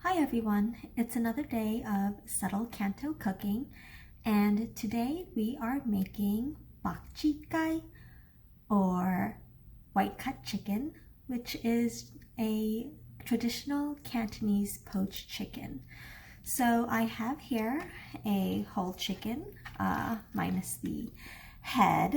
Hi everyone, it's another day of subtle canto cooking, and today we are making Bok Chit Gai, or white cut chicken, which is a traditional Cantonese poached chicken. So I have here a whole chicken, minus the head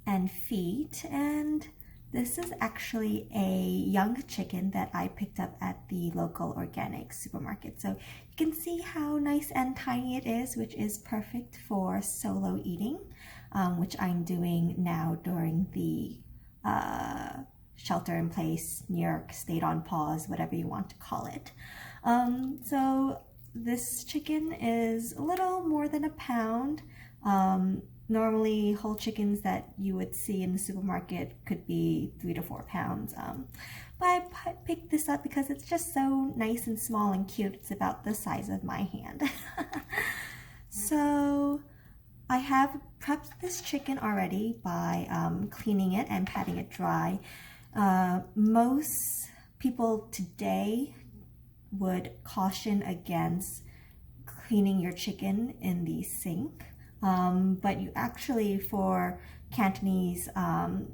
and feet, and this is actually a young chicken that I picked up at the local organic supermarket. So you can see how nice and tiny it is, which is perfect for solo eating, which I'm doing now during the shelter in place, New York stayed on pause, whatever you want to call it. So this chicken is a little more than a pound. Normally, whole chickens that you would see in the supermarket could be 3 to 4 pounds. But I picked this up because it's just so nice and small and cute. It's about the size of my hand. So I have prepped this chicken already by cleaning it and patting it dry. Most people today would caution against cleaning your chicken in the sink. But you actually, for Cantonese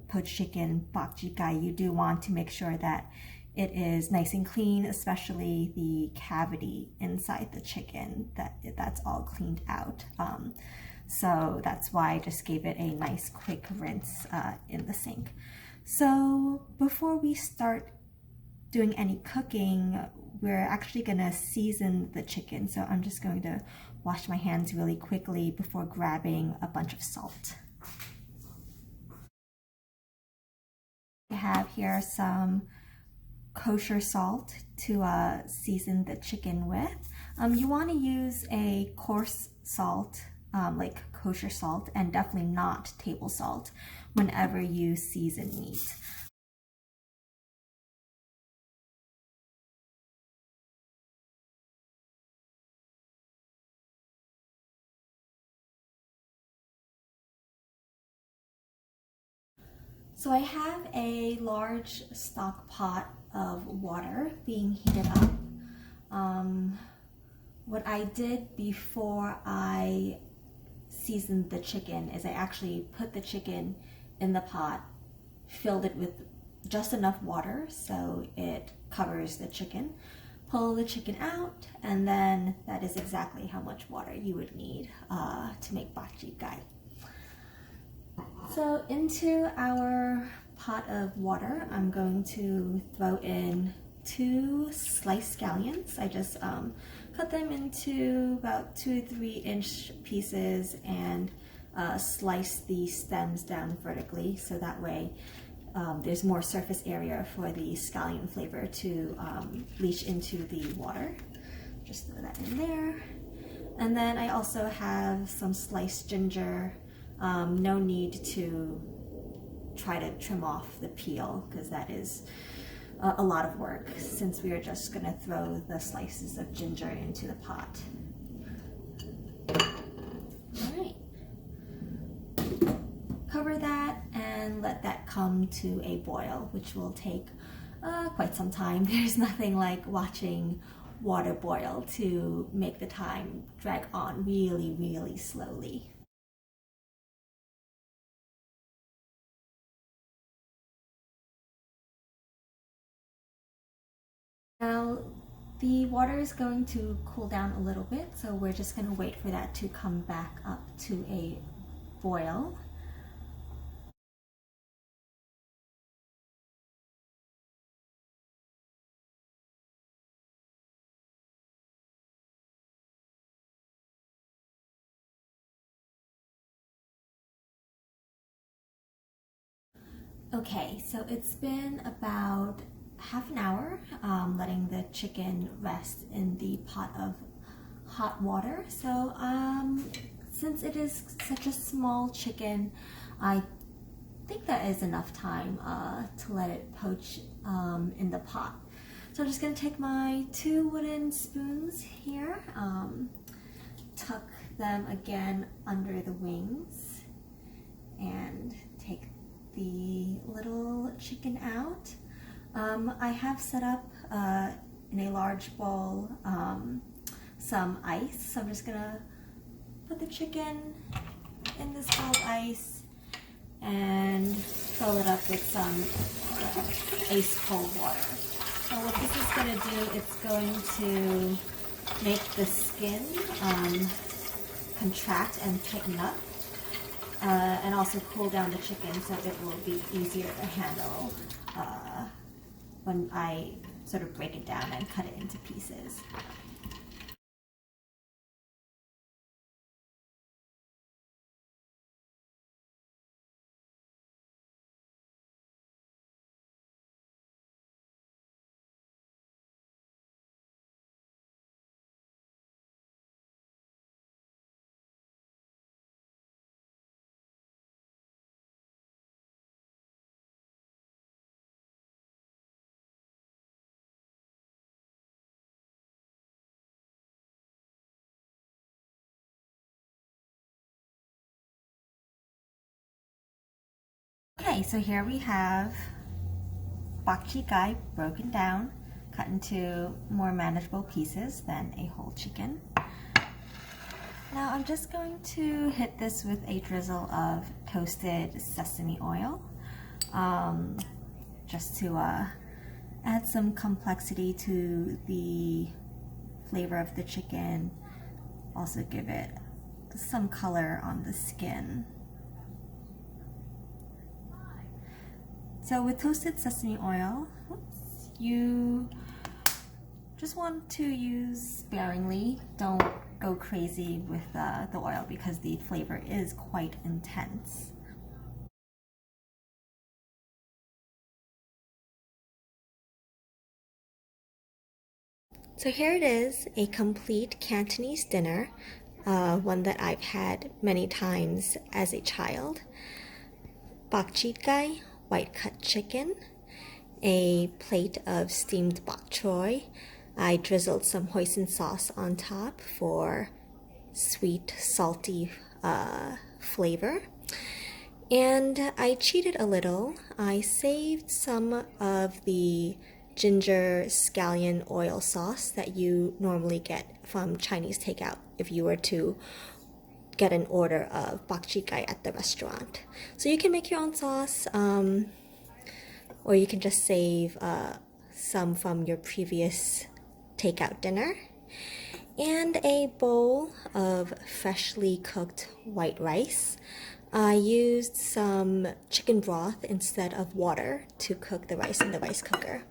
poached chicken, Bok Chit Gai, you do want to make sure that it is nice and clean, especially the cavity inside the chicken, that's all cleaned out. So that's why I just gave it a nice quick rinse in the sink. So before we start doing any cooking, we're actually gonna season the chicken. So I'm just going to wash my hands really quickly before grabbing a bunch of salt. I have here some kosher salt to season the chicken with. You want to use a coarse salt, like kosher salt, and definitely not table salt whenever you season meat. So I have a large stock pot of water being heated up. What I did before I seasoned the chicken is I actually put the chicken in the pot, filled it with just enough water so it covers the chicken, pull the chicken out, and then that is exactly how much water you would need to make Bok Chit Gai. So into our pot of water, I'm going to throw in 2 sliced scallions. I just cut them into about 2 to 3 inch pieces and slice the stems down vertically, so that way there's more surface area for the scallion flavor to leach into the water. Just throw that in there. And then I also have some sliced ginger. No need to try to trim off the peel because that is a lot of work, since we are just going to throw the slices of ginger into the pot. Alright. Cover that and let that come to a boil, which will take quite some time. There's nothing like watching water boil to make the time drag on really, really slowly. Now the water is going to cool down a little bit, so we're just going to wait for that to come back up to a boil. Okay, so it's been about half an hour, letting the chicken rest in the pot of hot water. So since it is such a small chicken, I think that is enough time to let it poach in the pot. So I'm just going to take my 2 wooden spoons here, tuck them again under the wings, and take the little chicken out. I have set up an in a large bowl some ice. So I'm just gonna put the chicken in this bowl of ice and fill it up with some ice cold water. So what this is going to do, it's going to make the skin contract and tighten up, and also cool down the chicken so it will be easier to handle when I sort of break it down and cut it into pieces. Okay, so here we have Bok Chit Gai broken down, cut into more manageable pieces than a whole chicken. Now I'm just going to hit this with a drizzle of toasted sesame oil, just to add some complexity to the flavor of the chicken, also give it some color on the skin. So with toasted sesame oil, you just want to use sparingly. Don't go crazy with the oil because the flavor is quite intense. So here it is, a complete Cantonese dinner, one that I've had many times as a child. Bok Chit Gai, white cut chicken, a plate of steamed bok choy. I drizzled some hoisin sauce on top for sweet, salty flavor. And I cheated a little. I saved some of the ginger scallion oil sauce that you normally get from Chinese takeout if you were to get an order of Bok Chit Gai at the restaurant. So you can make your own sauce, or you can just save some from your previous takeout dinner. And a bowl of freshly cooked white rice. I used some chicken broth instead of water to cook the rice in the rice cooker.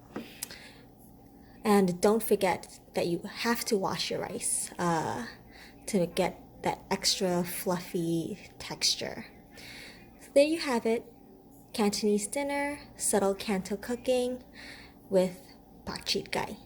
And don't forget that you have to wash your rice to get that extra fluffy texture. So there you have it, Cantonese dinner, subtle canto cooking with Bok Chit Gai.